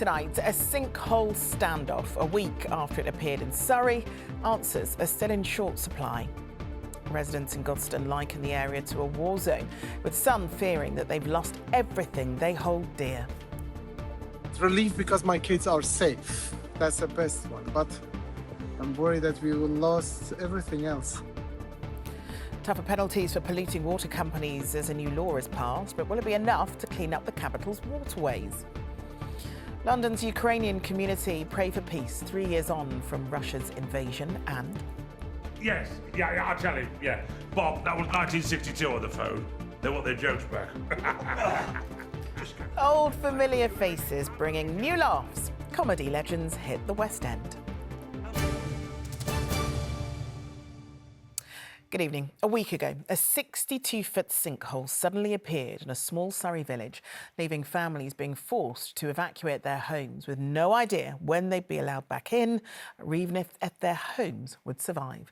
Tonight, a sinkhole standoff. A week after it appeared in Surrey, answers are still in short supply. Residents in Godstone liken the area to a war zone, with some fearing that they've lost everything they hold dear. It's relief because my kids are safe. That's the best one. But I'm worried that we will lose everything else. Tougher penalties for polluting water companies as a new law is passed, but will it be enough to clean up the capital's waterways? London's Ukrainian community pray for peace 3 years on from Russia's invasion and... Yes, yeah, I'll tell him, yeah. Bob, that was 1962 on the phone. They want their jokes back. Old familiar faces bringing new laughs. Comedy legends hit the West End. Good evening. A week ago, a 62-foot sinkhole suddenly appeared in a small Surrey village, leaving families being forced to evacuate their homes with no idea when they'd be allowed back in, or even if their homes would survive.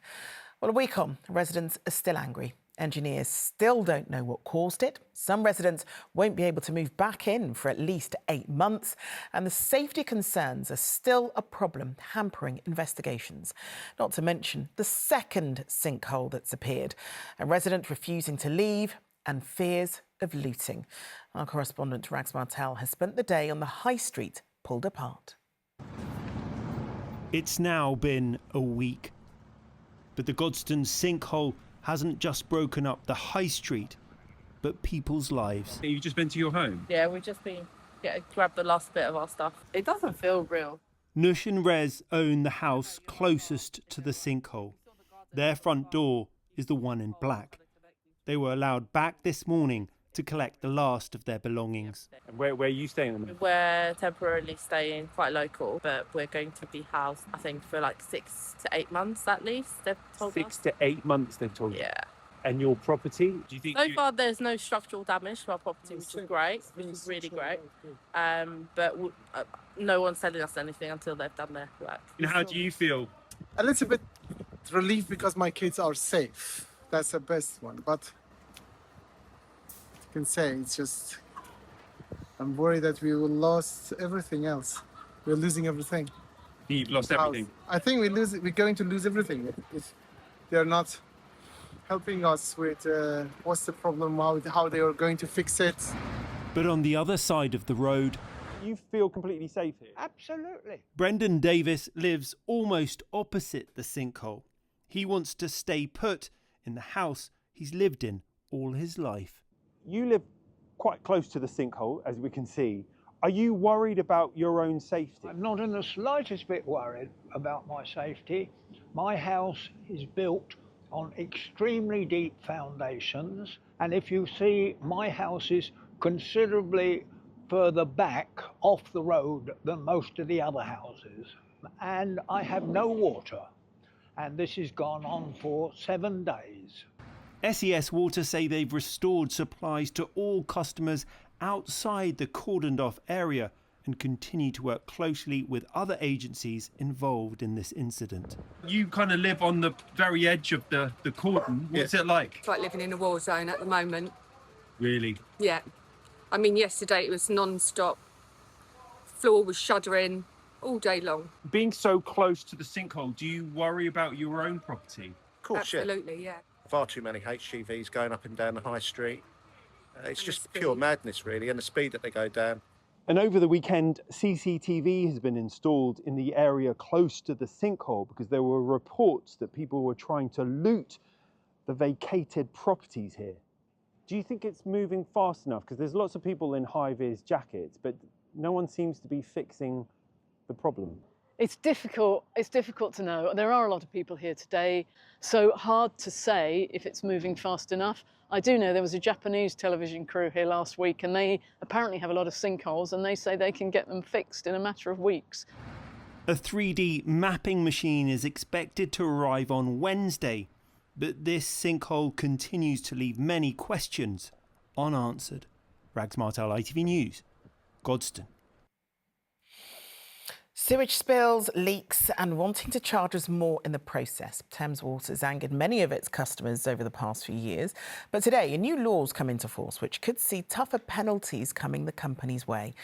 Well, a week on, residents are still angry. Engineers still don't know what caused it. Some residents won't be able to move back in for at least 8 months. And the safety concerns are still a problem, hampering investigations. Not to mention the second sinkhole that's appeared. A resident refusing to leave and fears of looting. Our correspondent Rags Martel has spent the day on the high street pulled apart. It's now been a week. But the Godstone sinkhole hasn't just broken up the high street, but people's lives. You've just been to your home? Yeah, we've just been grabbed the last bit of our stuff. It doesn't feel real. Nush and Rez own the house closest to the sinkhole. Their front door is the one in black. They were allowed back this morning to collect the last of their belongings. And where are you staying at the moment? We're temporarily staying quite local, but we're going to be housed, I think, for like 6 to 8 months at least, they've told us. 6 to 8 months, they've told you? Yeah. And your property? Do you think So far, there's no structural damage to our property, which is great, which is really great. But no one's telling us anything until they've done their work. And how do you feel? A little bit relief because my kids are safe. That's the best one. But I can say it's just I'm worried that we will lose everything else. We're losing everything. You've lost everything? I think we're going to lose everything if they're not helping us with what's the problem, how they are going to fix it. But on the other side of the road, You feel completely safe here? Absolutely. Brendan Davis lives almost opposite the sinkhole. He wants to stay put in the house he's lived in all his life. You live quite close to the sinkhole, as we can see. Are you worried about your own safety? I'm not in the slightest bit worried about my safety. My house is built on extremely deep foundations, and if you see, my house is considerably further back off the road than most of the other houses, and I have no water, and this has gone on for 7 days. SES Water say they've restored supplies to all customers outside the cordoned off area and continue to work closely with other agencies involved in this incident. You kind of live on the very edge of the cordon. What's it like? It's like living in a war zone at the moment. Really? Yeah. I mean, yesterday it was non-stop. Floor was shuddering all day long. Being so close to the sinkhole, do you worry about your own property? Of course, Absolutely, yeah. Far too many HGVs going up and down the high street. It's just pure madness, really, and the speed that they go down. And over the weekend, CCTV has been installed in the area close to the sinkhole because there were reports that people were trying to loot the vacated properties here. Do you think it's moving fast enough? Because there's lots of people in high-vis jackets, but no one seems to be fixing the problem. It's difficult to know. There are a lot of people here today, so hard to say if it's moving fast enough. I do know there was a Japanese television crew here last week, and they apparently have a lot of sinkholes, and they say they can get them fixed in a matter of weeks. A 3D mapping machine is expected to arrive on Wednesday, but this sinkhole continues to leave many questions unanswered. Rags Martel, ITV News, Godstone. Sewage spills, leaks and wanting to charge us more in the process. Thames Water's angered many of its customers over the past few years. But today, a new law's come into force which could see tougher penalties coming the company's way.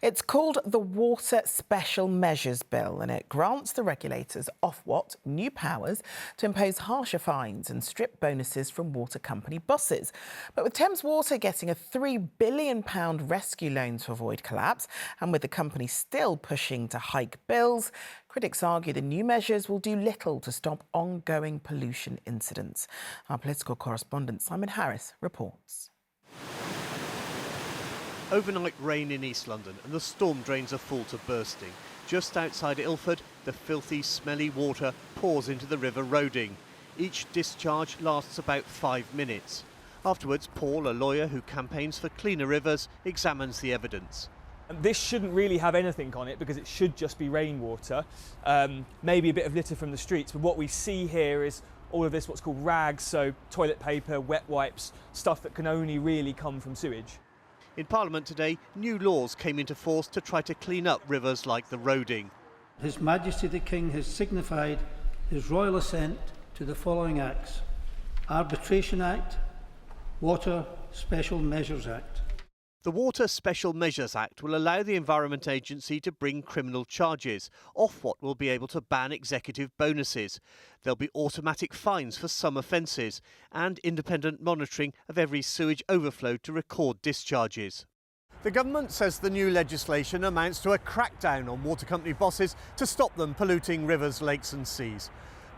It's called the Water Special Measures Bill, and it grants the regulators Ofwat new powers to impose harsher fines and strip bonuses from water company bosses. But with Thames Water getting a £3 billion rescue loan to avoid collapse, and with the company still pushing to hike bills, critics argue the new measures will do little to stop ongoing pollution incidents. Our political correspondent Simon Harris reports. Overnight rain in East London and the storm drains are full to bursting. Just outside Ilford, the filthy, smelly water pours into the River Roding. Each discharge lasts about 5 minutes. Afterwards, Paul, a lawyer who campaigns for cleaner rivers, examines the evidence. This shouldn't really have anything on it because it should just be rainwater, maybe a bit of litter from the streets. But what we see here is all of this, what's called rags, so toilet paper, wet wipes, stuff that can only really come from sewage. In Parliament today, new laws came into force to try to clean up rivers like the Roding. His Majesty the King has signified his royal assent to the following acts: Arbitration Act, Water Special Measures Act. The Water Special Measures Act will allow the Environment Agency to bring criminal charges. Ofwat will be able to ban executive bonuses. There'll be automatic fines for some offences and independent monitoring of every sewage overflow to record discharges. The government says the new legislation amounts to a crackdown on water company bosses to stop them polluting rivers, lakes and seas.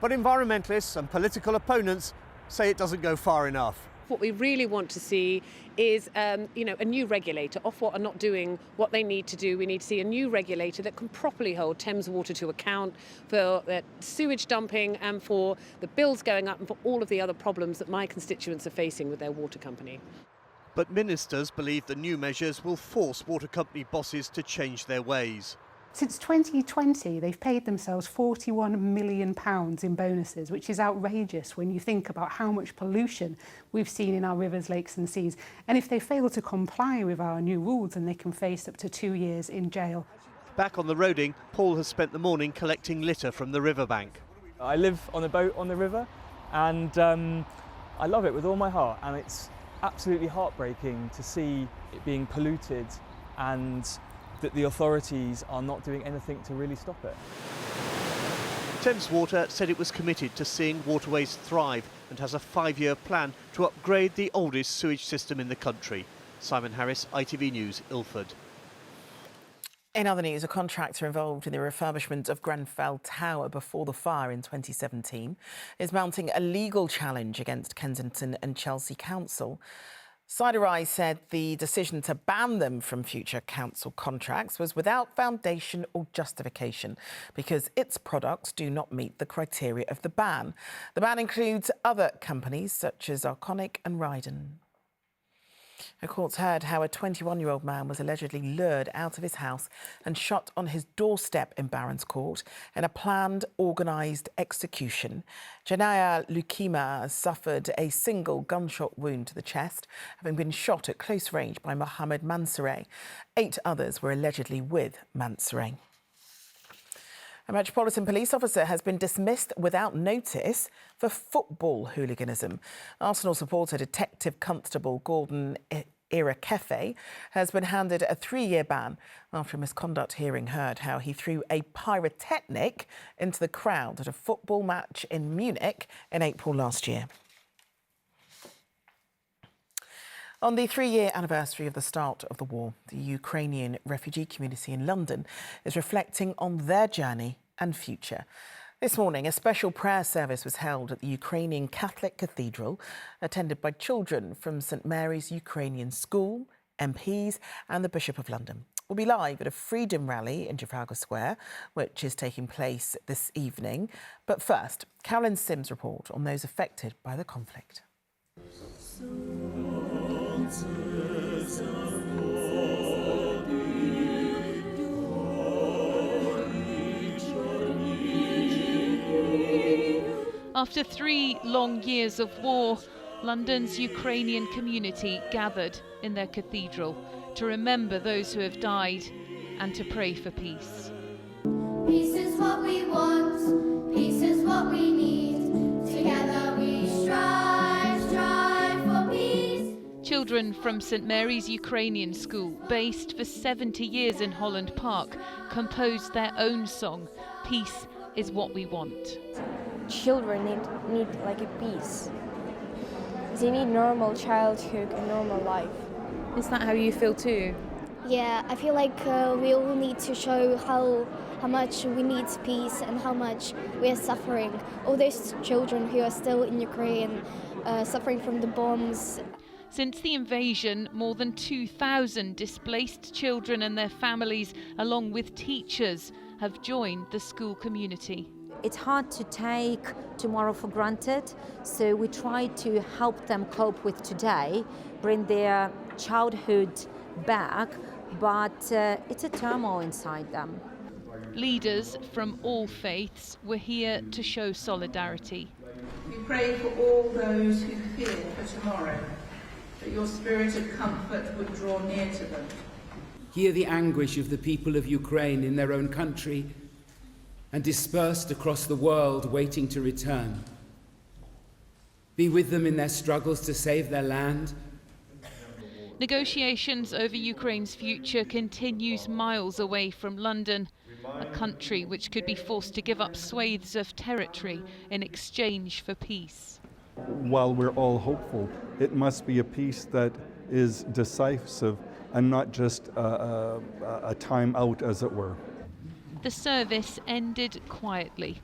But environmentalists and political opponents say it doesn't go far enough. What we really want to see is, a new regulator. Ofwat are not doing what they need to do. We need to see a new regulator that can properly hold Thames Water to account for sewage dumping and for the bills going up and for all of the other problems that my constituents are facing with their water company. But ministers believe the new measures will force water company bosses to change their ways. Since 2020, they've paid themselves £41 million in bonuses, which is outrageous when you think about how much pollution we've seen in our rivers, lakes and seas. And if they fail to comply with our new rules, then they can face up to 2 years in jail. Back on the Roding, Paul has spent the morning collecting litter from the riverbank. I live on a boat on the river and I love it with all my heart, and it's absolutely heartbreaking to see it being polluted and that the authorities are not doing anything to really stop it. Thames Water said it was committed to seeing waterways thrive and has a 5-year plan to upgrade the oldest sewage system in the country. Simon Harris, ITV News, Ilford. In other news, a contractor involved in the refurbishment of Grenfell Tower before the fire in 2017 is mounting a legal challenge against Kensington and Chelsea Council. Siderise said the decision to ban them from future council contracts was without foundation or justification because its products do not meet the criteria of the ban. The ban includes other companies such as Arconic and Ryden. The courts heard how a 21-year-old man was allegedly lured out of his house and shot on his doorstep in Barons Court in a planned, organised execution. Janaya Lukima suffered a single gunshot wound to the chest, having been shot at close range by Mohammed Mansoureh. 8 others were allegedly with Mansoureh. A Metropolitan Police officer has been dismissed without notice for football hooliganism. Arsenal supporter Detective Constable Gordon Irakefe has been handed a 3-year ban after a misconduct hearing heard how he threw a pyrotechnic into the crowd at a football match in Munich in April last year. On the 3-year anniversary of the start of the war, the Ukrainian refugee community in London is reflecting on their journey and future. This morning, a special prayer service was held at the Ukrainian Catholic Cathedral, attended by children from St Mary's Ukrainian School, MPs and the Bishop of London. We'll be live at a freedom rally in Trafalgar Square, which is taking place this evening. But first, Carolyn Sims' report on those affected by the conflict. After 3 long years of war, London's Ukrainian community gathered in their cathedral to remember those who have died and to pray for peace. what we want, peace is what we need. Together we strive for peace. Children from St Mary's Ukrainian School, based for 70 years in Holland Park, composed their own song, Peace is What We Want. Children need like a peace. They need normal childhood and normal life. Is that how you feel too? Yeah, I feel like we all need to show how much we need peace and how much we are suffering. All those children who are still in Ukraine, suffering from the bombs. Since the invasion, more than 2,000 displaced children and their families, along with teachers, have joined the school community. It's hard to take tomorrow for granted, so we try to help them cope with today, bring their childhood back, but it's a turmoil inside them. Leaders from all faiths were here to show solidarity. We pray for all those who fear for tomorrow, that your spirit of comfort would draw near to them. Hear the anguish of the people of Ukraine in their own country and dispersed across the world waiting to return. Be with them in their struggles to save their land. Negotiations over Ukraine's future continues miles away from London, a country which could be forced to give up swathes of territory in exchange for peace. While we're all hopeful, it must be a peace that is decisive and not just a time out, as it were. The service ended quietly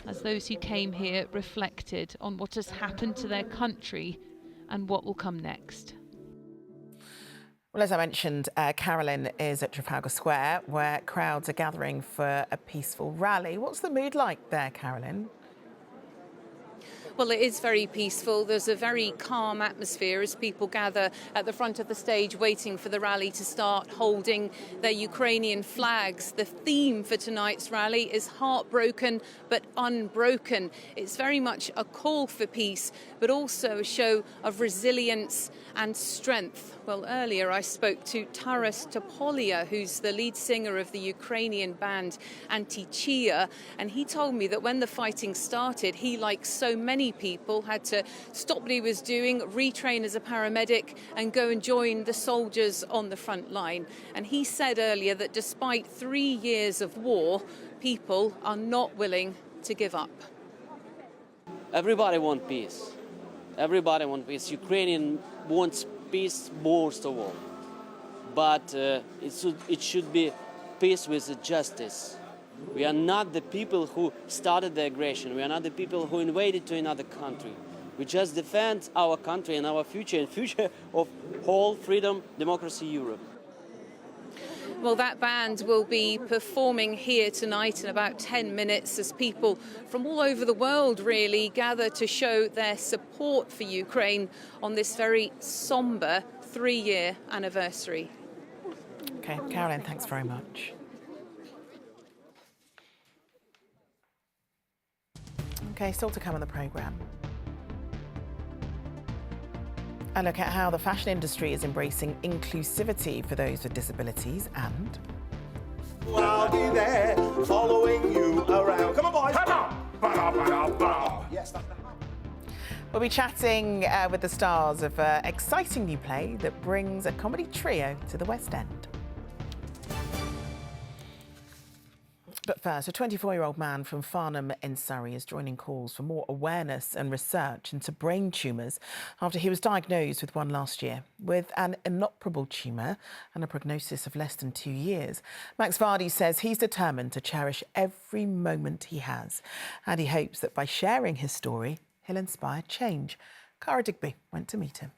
as those who came here reflected on what has happened to their country and what will come next. Well, as I mentioned, Carolyn is at Trafalgar Square, where crowds are gathering for a peaceful rally. What's the mood like there, Carolyn? Well, it is very peaceful. There's a very calm atmosphere as people gather at the front of the stage waiting for the rally to start, holding their Ukrainian flags. The theme for tonight's rally is heartbroken but unbroken. It's very much a call for peace, but also a show of resilience and strength. Well, earlier I spoke to Taras Topolia, who's the lead singer of the Ukrainian band Anti-Chia, and he told me that when the fighting started, he, like so many people, had to stop what he was doing, retrain as a paramedic and go and join the soldiers on the front line. And he said earlier that despite 3 years of war, people are not willing to give up. Everybody wants peace. Everybody wants peace. Ukrainian wants peace most of all. But it should be peace with justice. We are not the people who started the aggression. We are not the people who invaded to another country. We just defend our country and our future and future of whole freedom, democracy, Europe. Well, that band will be performing here tonight in about 10 minutes as people from all over the world really gather to show their support for Ukraine on this very sombre 3-year anniversary. OK, Carolyn, thanks very much. OK, still to come on the programme. A look at how the fashion industry is embracing inclusivity for those with disabilities and... I'll be there, following you around. Come on, boys! Yes, that's the... We'll be chatting with the stars of an exciting new play that brings a comedy trio to the West End. But first, a 24-year-old man from Farnham in Surrey is joining calls for more awareness and research into brain tumours after he was diagnosed with one last year. With an inoperable tumour and a prognosis of less than 2 years, Max Vardy says he's determined to cherish every moment he has, and he hopes that by sharing his story, he'll inspire change. Cara Digby went to meet him.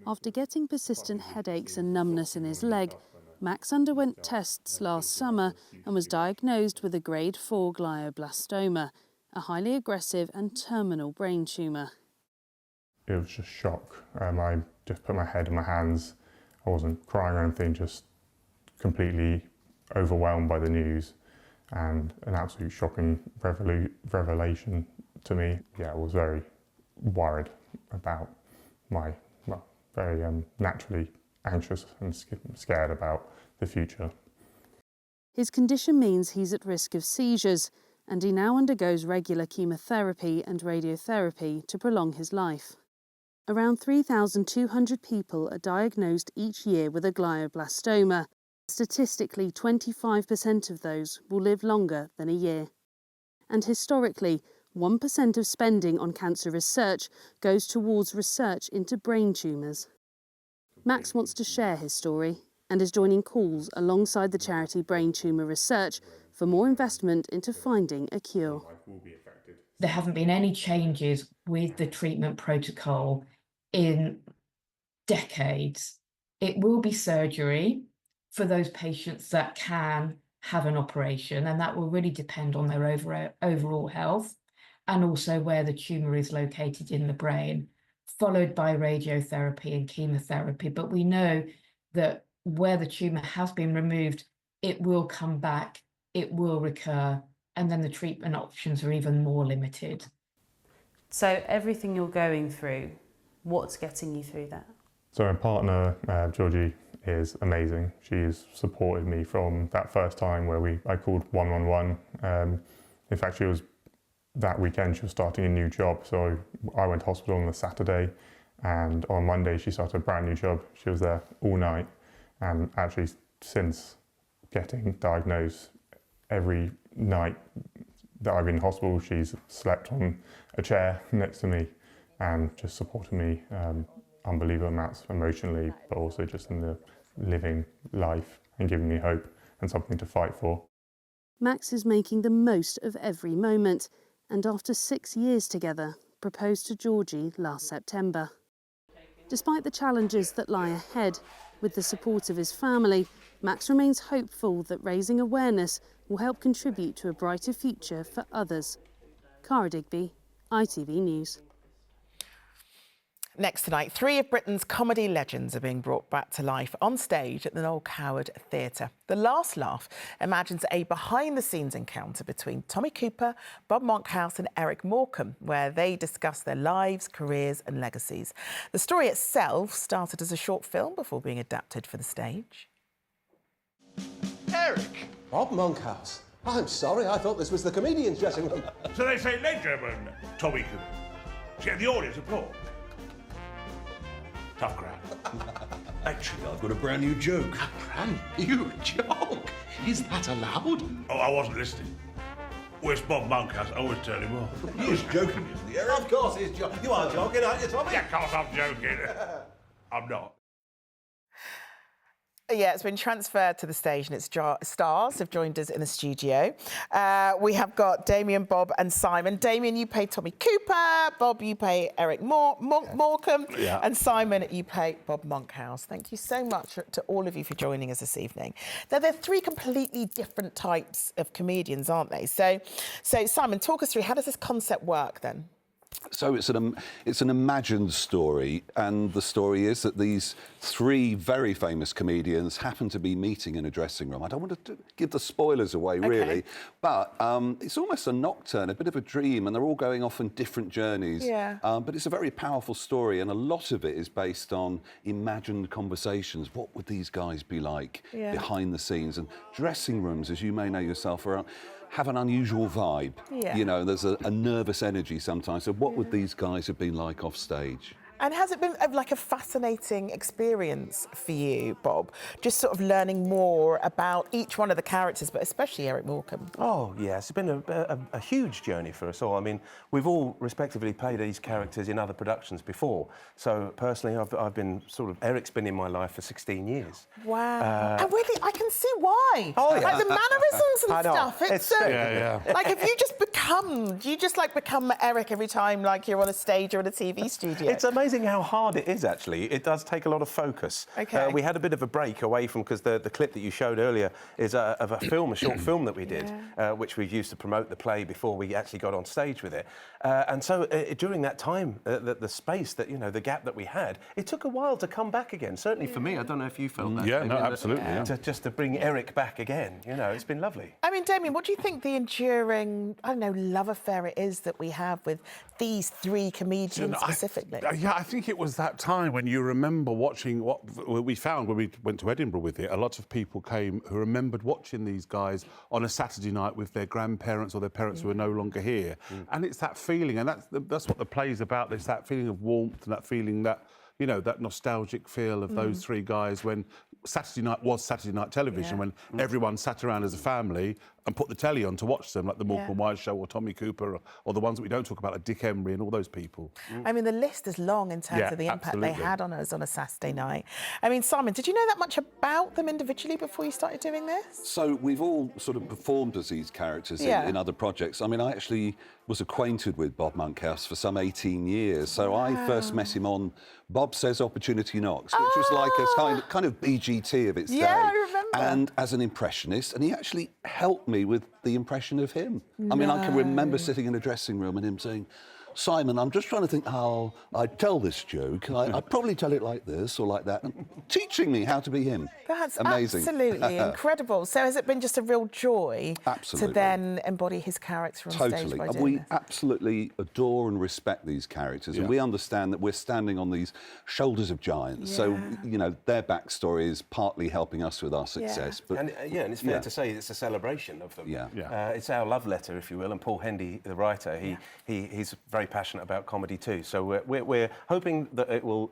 After getting persistent headaches and numbness in his leg, Max underwent tests last summer and was diagnosed with a grade 4 glioblastoma, a highly aggressive and terminal brain tumour. It was just shock. I just put my head in my hands. I wasn't crying or anything, just completely overwhelmed by the news and an absolute shocking revelation to me. Yeah, I was very worried about my, well, very naturally anxious and scared about the future. His condition means he's at risk of seizures, and he now undergoes regular chemotherapy and radiotherapy to prolong his life. Around 3,200 people are diagnosed each year with a glioblastoma. Statistically, 25% of those will live longer than a year. And historically, 1% of spending on cancer research goes towards research into brain tumours. Max wants to share his story and is joining calls alongside the charity Brain Tumour Research for more investment into finding a cure. There haven't been any changes with the treatment protocol in decades. It will be surgery for those patients that can have an operation, and that will really depend on their overall health and also where the tumour is located in the brain, followed by radiotherapy and chemotherapy. But we know that where the tumour has been removed, it will come back, it will recur, and then the treatment options are even more limited. So everything you're going through, what's getting you through that? So my partner, Georgie, is amazing. She's supported me from that first time where I called 111. In fact, she was that weekend she was starting a new job, so I went to hospital on the Saturday, and on Monday she started a brand new job. She was there all night, and actually since getting diagnosed, every night that I've been in hospital, she's slept on a chair next to me and just supported me unbelievable amounts emotionally, but also just in the living life and giving me hope and something to fight for. Max is making the most of every moment, and after 6 years together, proposed to Georgie last September. Despite the challenges that lie ahead, with the support of his family, Max remains hopeful that raising awareness will help contribute to a brighter future for others. Cara Digby, ITV News. Next tonight, 3 of Britain's comedy legends are being brought back to life on stage at the Noel Coward Theatre. The Last Laugh imagines a behind-the-scenes encounter between Tommy Cooper, Bob Monkhouse and Eric Morecambe, where they discuss their lives, careers and legacies. The story itself started as a short film before being adapted for the stage. Eric! Bob Monkhouse. I'm sorry, I thought this was the comedian's dressing room. So they say legend, Tommy Cooper. See, the audience applaud. Tough crowd. Actually, I've got a brand new joke. A brand new joke? Is that allowed? Oh, I wasn't listening. Where's Bob Monkhouse? I always turn him off. He was joking, isn't he, Eric? Of course he's joking. You are joking, aren't you, Tommy? Yeah, of course I'm joking. I'm not. Yeah, it's been transferred to the stage and its stars have joined us in the studio. We have got Damien, Bob and Simon. Damien, you play Tommy Cooper. Bob, you play Eric Morecambe. Yeah. And Simon, you play Bob Monkhouse. Thank you so much to all of you for joining us this evening. Now, they're 3 completely different types of comedians, aren't they? So Simon, talk us through, how does this concept work then? So it's an imagined story, and the story is that these 3 very famous comedians happen to be meeting in a dressing room. I don't want to give the spoilers away, really, but it's almost a nocturne, a bit of a dream, and they're all going off on different journeys. Yeah. But it's a very powerful story, and a lot of it is based on imagined conversations. What would these guys be like behind the scenes? And dressing rooms, as you may know yourself, have an unusual vibe. Yeah. You know, there's a nervous energy sometimes. So what would these guys have been like off stage? And has it been like a fascinating experience for you, Bob? Just sort of learning more about each one of the characters, but especially Eric Morecambe. Oh, yes, it's been a huge journey for us all. I mean, we've all respectively played these characters in other productions before. So personally, I've been Eric's been in my life for 16 years. Wow. And really, I can see why. Oh, yeah. Like the mannerisms and stuff. It's like, if you just do you just become Eric every time you're on a stage or in a TV studio? It's amazing how hard it is, actually. It does take a lot of focus. Okay. We had a bit of a break away from, because the clip that you showed earlier is of a short film that we did, which we used to promote the play before we actually got on stage with it. And so during that time, the space that, the gap that we had, it took a while to come back again. Certainly for me, I don't know if you felt that. Yeah, no, absolutely. Just to bring Eric back again, it's been lovely. I mean, Damien, what do you think the enduring, love affair it is that we have with these 3 comedians specifically? Yeah, I think it was that time when you remember watching what we found when we went to Edinburgh with it. A lot of people came who remembered watching these guys on a Saturday night with their grandparents or their parents who are no longer here. And it's that feeling, and that's what the play's about. It's that feeling of warmth and that feeling that, you know, that nostalgic feel of those three guys when Saturday night was Saturday night television, when everyone sat around as a family and put the telly on to watch them, like the Morecambe Wise Show or Tommy Cooper or the ones that we don't talk about, like Dick Emery and all those people. I mean, the list is long in terms of the impact they had on us on a Saturday night. I mean, Simon, did you know that much about them individually before you started doing this? So we've all sort of performed as these characters in other projects. I mean, I actually was acquainted with Bob Monkhouse for some 18 years. So I first met him on Bob Says Opportunity Knocks, which was like a kind of BGT of its day. I remember. And as an impressionist, and he actually helped me with the impression of him. I mean, I can remember sitting in a dressing room and him saying, Simon, I'm just trying to think how I'd tell this joke. I'd probably tell it like this or like that. And teaching me how to be him. That's amazing. Absolutely incredible. So has it been just a real joy to then embody his character on stage by doing We this? absolutely adore and respect these characters. And we understand that we're standing on these shoulders of giants. So, you know, their backstory is partly helping us with our success. But, and it's fair to say it's a celebration of them. It's our love letter, if you will. And Paul Hendy, the writer, he's very passionate about comedy too. So we're hoping that it will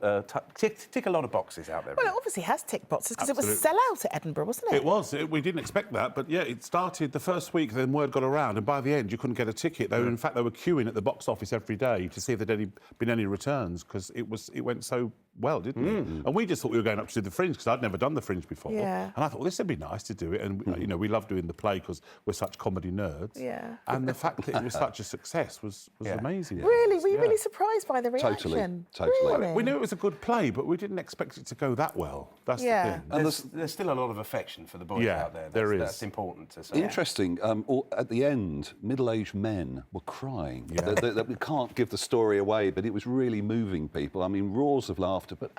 tick a lot of boxes out there. Well, it obviously has ticked boxes because it was a sellout at Edinburgh, wasn't it? It was. We didn't expect that, but yeah, it started the first week, then word got around, and by the end you couldn't get a ticket. In fact, they were queuing at the box office every day to see if there'd been any returns because it went so well, didn't it? And we just thought we were going up to do the Fringe because I'd never done the Fringe before. And I thought, well, this would be nice to do it. And you know, we love doing the play because we're such comedy nerds. And the fact that it was such a success was amazing. Really? Were you really surprised by the reaction? Totally. Really? We knew it was a good play, but we didn't expect it to go that well. That's the thing. And there's still a lot of affection for the boys out there. There is. That's important to say. Interesting. At the end, middle-aged men were crying. We can't give the story away, but it was really moving people. I mean, roars of laughter, but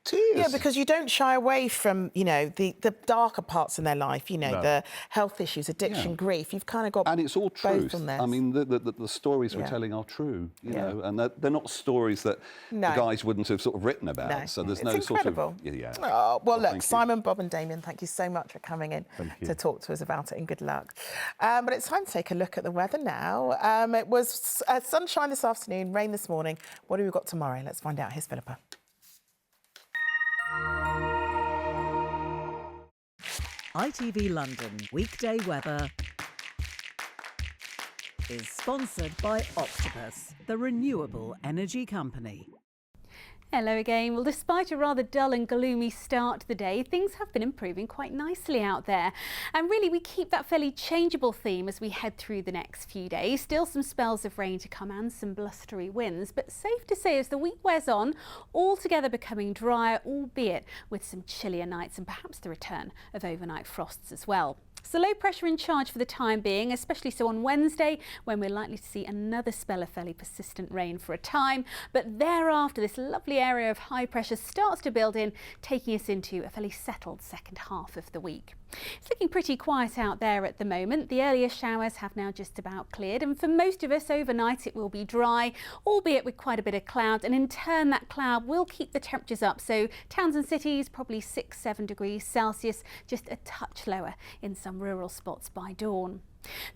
tears. Yeah, because you don't shy away from, you know, the darker parts in their life, you know, the health issues, addiction, grief. You've kind of got and it's all truth. On this. I mean, the stories we're telling are true, you know, and they're not stories that the guys wouldn't have sort of written about. So there's it's incredible. Sort of... Oh, well, look, Simon, Bob and Damien, thank you so much for coming in to talk to us about it, and good luck. But it's time to take a look at the weather now. It was sunshine this afternoon, rain this morning. What have we got tomorrow? Let's find out. Here's Philippa. ITV London weekday weather is sponsored by Octopus, the renewable energy company. Hello again. Well, despite a rather dull and gloomy start to the day, things have been improving quite nicely out there. And really, we keep that fairly changeable theme as we head through the next few days. Still some spells of rain to come and some blustery winds, but safe to say as the week wears on, altogether becoming drier, albeit with some chillier nights and perhaps the return of overnight frosts as well. So low pressure in charge for the time being, especially so on Wednesday, when we're likely to see another spell of fairly persistent rain for a time. But thereafter, this lovely area of high pressure starts to build in, taking us into a fairly settled second half of the week. It's looking pretty quiet out there at the moment. The earlier showers have now just about cleared, and for most of us overnight it will be dry, albeit with quite a bit of cloud, and in turn that cloud will keep the temperatures up. So towns and cities probably 6-7 degrees Celsius, just a touch lower in some rural spots by dawn.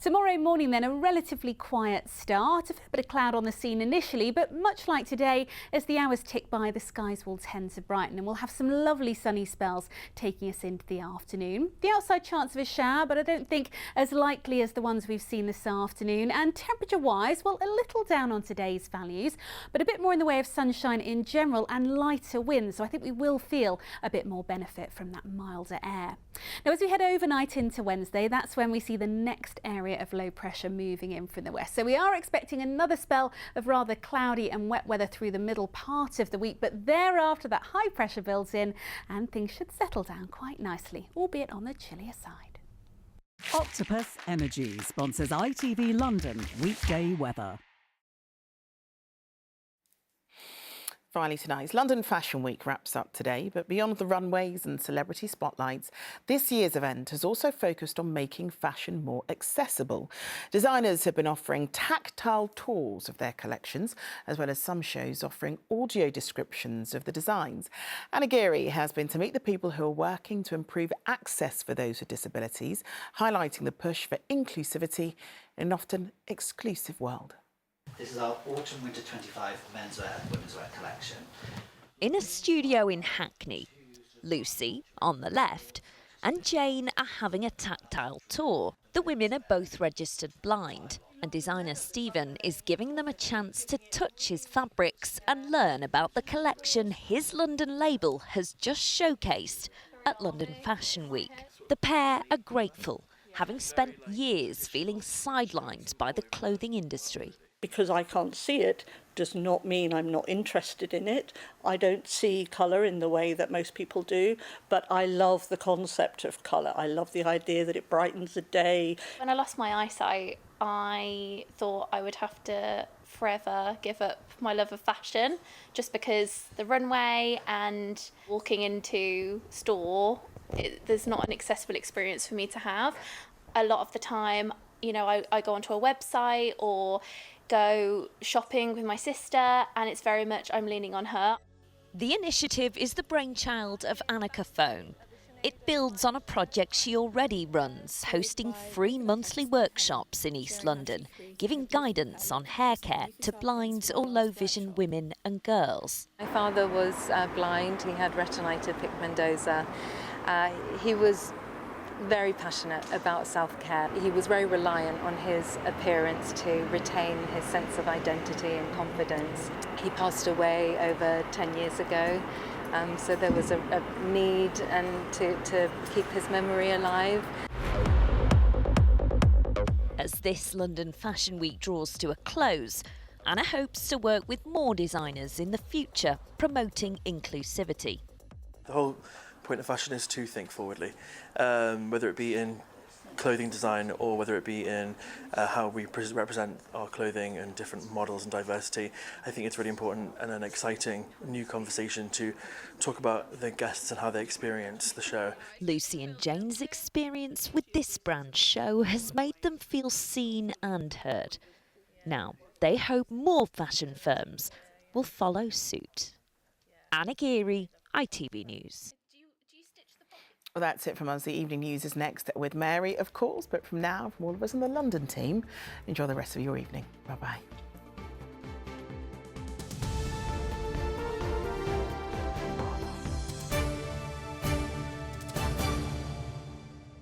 Tomorrow morning then, a relatively quiet start, a fair bit of cloud on the scene initially, but much like today, as the hours tick by, the skies will tend to brighten and we'll have some lovely sunny spells taking us into the afternoon. The outside chance of a shower, but I don't think as likely as the ones we've seen this afternoon. And temperature wise, well, a little down on today's values, but a bit more in the way of sunshine in general and lighter winds. So I think we will feel a bit more benefit from that milder air. Now, as we head overnight into Wednesday, that's when we see the next area of low pressure moving in from the west. So we are expecting another spell of rather cloudy and wet weather through the middle part of the week, but thereafter that high pressure builds in and things should settle down quite nicely, albeit on the chillier side. Octopus Energy sponsors ITV London weekday weather. Finally tonight, London Fashion Week wraps up today, but beyond the runways and celebrity spotlights, this year's event has also focused on making fashion more accessible. Designers have been offering tactile tours of their collections, as well as some shows offering audio descriptions of the designs. Anna Geary has been to meet the people who are working to improve access for those with disabilities, highlighting the push for inclusivity in an often exclusive world. This is our Autumn/Winter 25 menswear and womenswear collection. In a studio in Hackney, Lucy, on the left, and Jane are having a tactile tour. The women are both registered blind, and designer Stephen is giving them a chance to touch his fabrics and learn about the collection his London label has just showcased at London Fashion Week. The pair are grateful, having spent years feeling sidelined by the clothing industry. Because I can't see it does not mean I'm not interested in it. I don't see colour in the way that most people do, but I love the concept of colour. I love the idea that it brightens the day. When I lost my eyesight, I thought I would have to forever give up my love of fashion, just because the runway and walking into store, there's not an accessible experience for me to have. A lot of the time, you know, I go onto a website or go shopping with my sister, and it's very much I'm leaning on her. The initiative is the brainchild of Annika Phone. It builds on a project she already runs, hosting free monthly workshops in East London, giving guidance on hair care to blind or low vision women and girls. My father was blind, he had retinitis pigmentosa. He was very passionate about self-care. He was very reliant on his appearance to retain his sense of identity and confidence. He passed away over 10 years ago, so there was a need to keep his memory alive. As this London Fashion Week draws to a close, Anna hopes to work with more designers in the future, promoting inclusivity. The whole point of fashion is to think forwardly, whether it be in clothing design or whether it be in how we represent our clothing and different models and diversity. I think it's really important and an exciting new conversation to talk about the guests and how they experience the show. Lucy and Jane's experience with this brand show has made them feel seen and heard. Now, they hope more fashion firms will follow suit. Anna Geary, ITV News. Well, that's it from us. The evening news is next with Mary, of course. But from now, from all of us in the London team, enjoy the rest of your evening. Bye-bye.